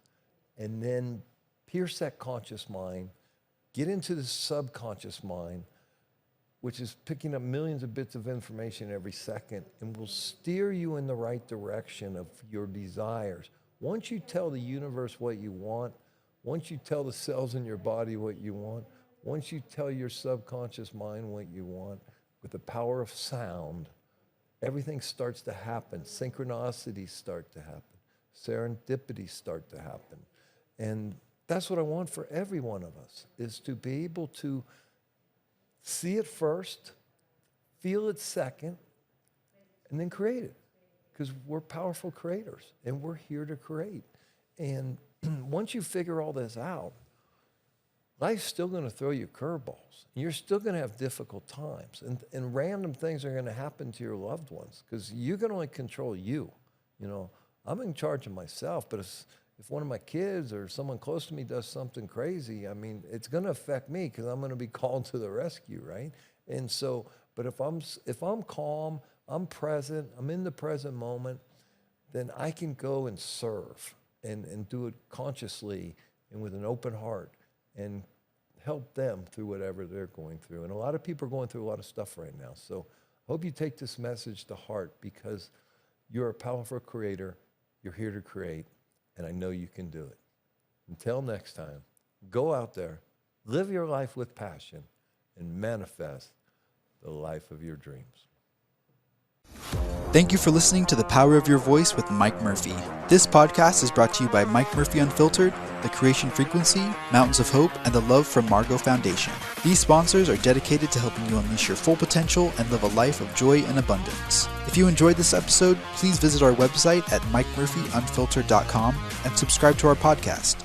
And then pierce that conscious mind, get into the subconscious mind, which is picking up millions of bits of information every second, and will steer you in the right direction of your desires, Once you tell the universe what you want, once you tell the cells in your body what you want, once you tell your subconscious mind what you want, with the power of sound, everything starts to happen. Synchronicities start to happen. Serendipities start to happen. And that's what I want for every one of us, is to be able to see it first, feel it second, and then create it. Because we're powerful creators, and we're here to create. And once you figure all this out, life's still going to throw you curveballs. You're still going to have difficult times. And random things are going to happen to your loved ones, because you can only control you. You know, I'm in charge of myself, but if one of my kids or someone close to me does something crazy, I mean, it's going to affect me, because I'm going to be called to the rescue, right? And so, but if I'm calm, I'm present, I'm in the present moment, then I can go and serve and do it consciously and with an open heart and help them through whatever they're going through. And a lot of people are going through a lot of stuff right now. So I hope you take this message to heart, because you're a powerful creator, you're here to create, and I know you can do it. Until next time, go out there, live your life with passion, and manifest the life of your dreams. Thank you for listening to The Power of Your Voice with Mike Murphy. This podcast is brought to you by Mike Murphy Unfiltered, The Creation Frequency, Mountains of Hope, and the Love from Margot Foundation. These sponsors are dedicated to helping you unleash your full potential and live a life of joy and abundance. If you enjoyed this episode, please visit our website at mikemurphyunfiltered.com and subscribe to our podcast.